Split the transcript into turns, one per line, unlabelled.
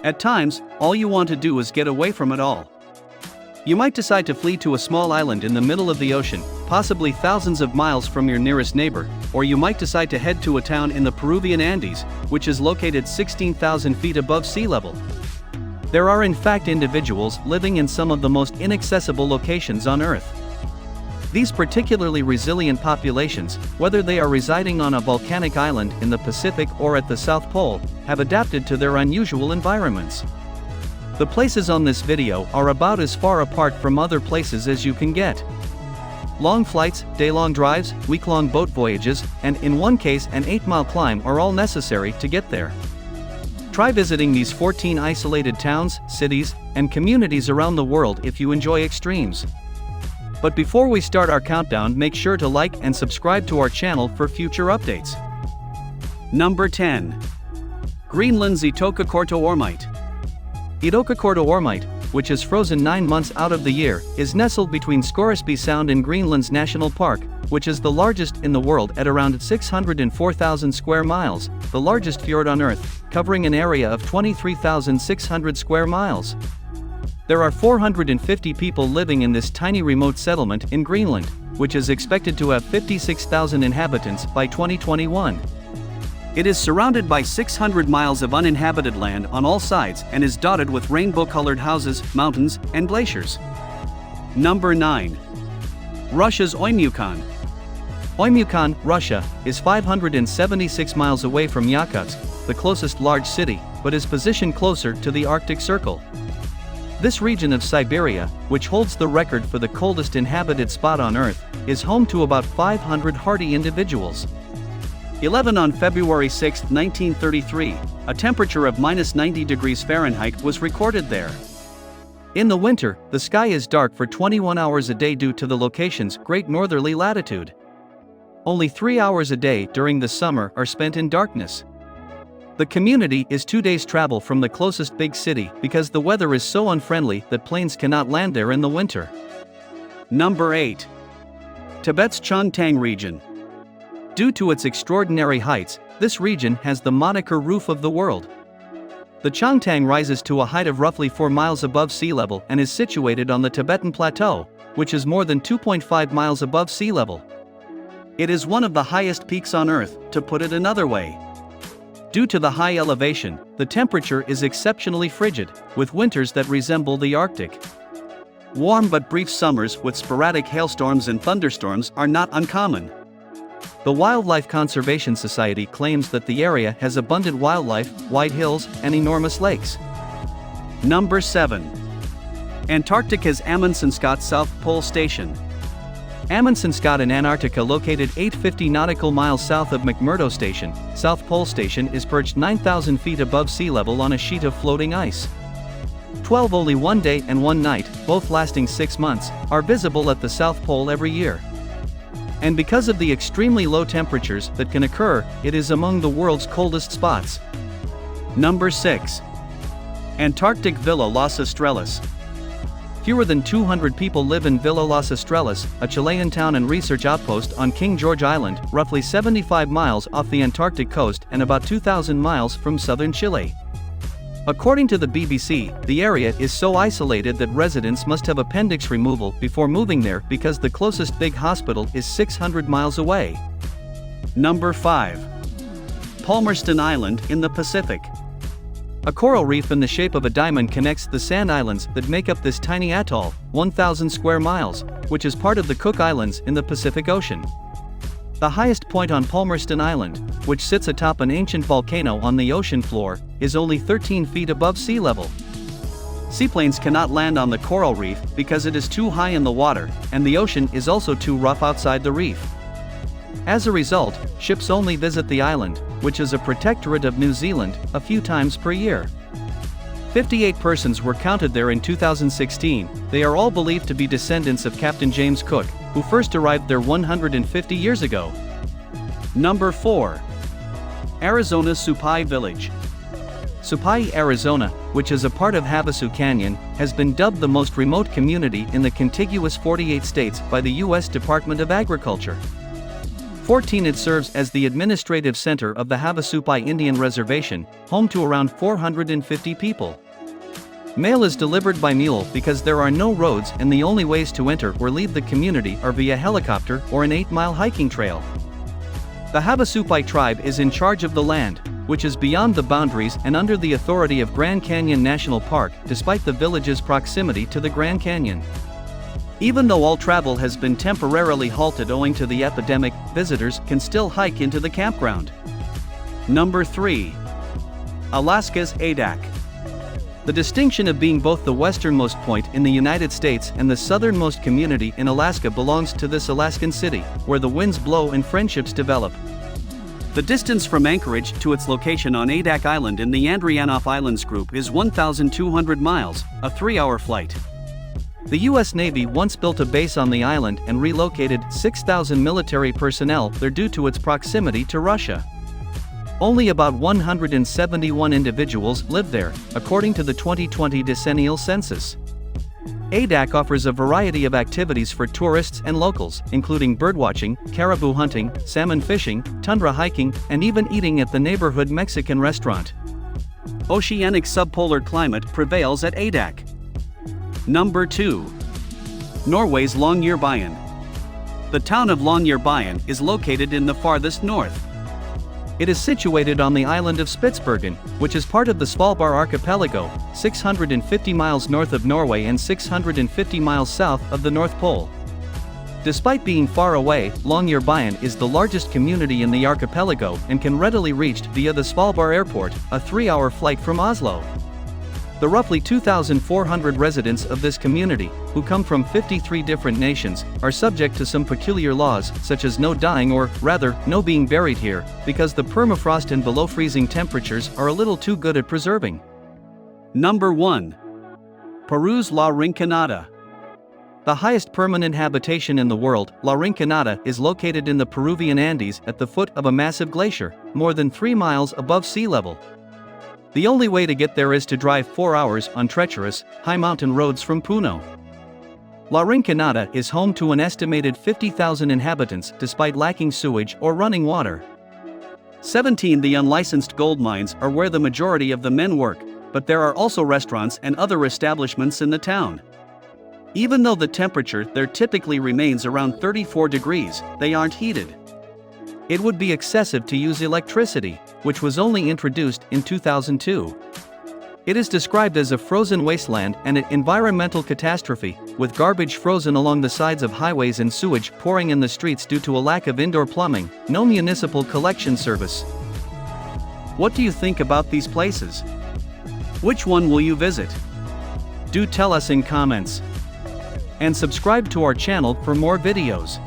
At times, all you want to do is get away from it all. You might decide to flee to a small island in the middle of the ocean, possibly thousands of miles from your nearest neighbor, or you might decide to head to a town in the Peruvian Andes, which is located 16,000 feet above sea level. There are in fact individuals living in some of the most inaccessible locations on Earth. These particularly resilient populations, whether they are residing on a volcanic island in the Pacific or at the South Pole, have adapted to their unusual environments. The places on this video are about as far apart from other places as you can get. Long flights, day-long drives, week-long boat voyages, and in one case an 8-mile climb are all necessary to get there. Try visiting these 14 isolated towns, cities, and communities around the world if you enjoy extremes. But before we start our countdown, make sure to like and subscribe to our channel for future updates. Number 10. Greenland's Ittoqqortoormiit. Ittoqqortoormiit, which is frozen 9 months out of the year, is nestled between Scoresby Sound and Greenland's National Park, which is the largest in the world at around 604,000 square miles, the largest fjord on Earth, covering an area of 23,600 square miles. There are 450 people living in this tiny remote settlement in Greenland, which is expected to have 56,000 inhabitants by 2021. It is surrounded by 600 miles of uninhabited land on all sides and is dotted with rainbow-colored houses, mountains, and glaciers. Number 9. Russia's Oymyakon. Oymyakon, Russia, is 576 miles away from Yakutsk, the closest large city, but is positioned closer to the Arctic Circle. This region of Siberia, which holds the record for the coldest inhabited spot on Earth, is home to about 500 hardy individuals. 11 On February 6, 1933, a temperature of -90 degrees Fahrenheit was recorded there. In the winter, the sky is dark for 21 hours a day due to the location's great northerly latitude. Only 3 hours a day during the summer are spent in darkness. The community is 2 days' travel from the closest big city because the weather is so unfriendly that planes cannot land there in the winter. Number 8. Tibet's Changtang region. Due to its extraordinary heights, this region has the moniker Roof of the World. The Changtang rises to a height of roughly 4 miles above sea level and is situated on the Tibetan Plateau, which is more than 2.5 miles above sea level. It is one of the highest peaks on Earth, to put it another way. Due to the high elevation, the temperature is exceptionally frigid, with winters that resemble the Arctic. Warm but brief summers with sporadic hailstorms and thunderstorms are not uncommon. The Wildlife Conservation Society claims that the area has abundant wildlife, wide hills, and enormous lakes. Number 7. Antarctica's Amundsen-Scott South Pole Station. Amundsen-Scott in Antarctica, located 850 nautical miles south of McMurdo Station, South Pole Station is perched 9,000 feet above sea level on a sheet of floating ice. 12 only 1 day and 1 night, both lasting 6 months, are visible at the South Pole every year. And because of the extremely low temperatures that can occur, it is among the world's coldest spots. Number 6. Antarctic Villa Las Estrellas. Fewer than 200 people live in Villa Las Estrellas, a Chilean town and research outpost on King George Island, roughly 75 miles off the Antarctic coast and about 2,000 miles from southern Chile. According to the BBC, the area is so isolated that residents must have appendix removal before moving there because the closest big hospital is 600 miles away. Number 5. Palmerston Island in the Pacific. A coral reef in the shape of a diamond connects the sand islands that make up this tiny atoll, 1,000 square miles, which is part of the Cook Islands in the Pacific Ocean. The highest point on Palmerston Island, which sits atop an ancient volcano on the ocean floor, is only 13 feet above sea level. Seaplanes cannot land on the coral reef because it is too high in the water, and the ocean is also too rough outside the reef. As a result, ships only visit the island, which is a protectorate of New Zealand, a few times per year. 58 persons were counted there in 2016. They are all believed to be descendants of Captain James Cook, who first arrived there 150 years ago. Number 4. Arizona's Supai Village. Supai, Arizona, which is a part of Havasu Canyon, has been dubbed the most remote community in the contiguous 48 states by the U.S. Department of Agriculture. 14. It serves as the administrative center of the Havasupai Indian Reservation, home to around 450 people. Mail is delivered by mule because there are no roads and the only ways to enter or leave the community are via helicopter or an 8-mile hiking trail. The Havasupai tribe is in charge of the land, which is beyond the boundaries and under the authority of Grand Canyon National Park, despite the village's proximity to the Grand Canyon. Even though all travel has been temporarily halted owing to the epidemic, visitors can still hike into the campground. Number 3. Alaska's Adak. The distinction of being both the westernmost point in the United States and the southernmost community in Alaska belongs to this Alaskan city, where the winds blow and friendships develop. The distance from Anchorage to its location on Adak Island in the Andreanof Islands group is 1,200 miles, a 3-hour flight. The U.S. Navy once built a base on the island and relocated 6,000 military personnel there due to its proximity to Russia. Only about 171 individuals live there, according to the 2020 decennial census. Adak offers a variety of activities for tourists and locals, including birdwatching, caribou hunting, salmon fishing, tundra hiking, and even eating at the neighborhood Mexican restaurant. Oceanic subpolar climate prevails at Adak. Number 2. Norway's Longyearbyen. The town of Longyearbyen is located in the farthest north. It is situated on the island of Spitsbergen, which is part of the Svalbard archipelago, 650 miles north of Norway and 650 miles south of the North Pole. Despite being far away, Longyearbyen is the largest community in the archipelago and can readily reached via the Svalbard airport, a 3-hour flight from Oslo. The roughly 2,400 residents of this community, who come from 53 different nations, are subject to some peculiar laws, such as no dying or, rather, no being buried here, because the permafrost and below freezing temperatures are a little too good at preserving. Number 1. Peru's La Rinconada. The highest permanent habitation in the world, La Rinconada is located in the Peruvian Andes at the foot of a massive glacier, more than 3 miles above sea level. The only way to get there is to drive 4 hours on treacherous, high mountain roads from Puno. La Rinconada is home to an estimated 50,000 inhabitants despite lacking sewage or running water. 17. The unlicensed gold mines are where the majority of the men work, but there are also restaurants and other establishments in the town. Even though the temperature there typically remains around 34 degrees, they aren't heated. It would be excessive to use electricity, which was only introduced in 2002. It is described as a frozen wasteland and an environmental catastrophe, with garbage frozen along the sides of highways and sewage pouring in the streets due to a lack of indoor plumbing, no municipal collection service. What do you think about these places? Which one will you visit? Do tell us in comments. And subscribe to our channel for more videos.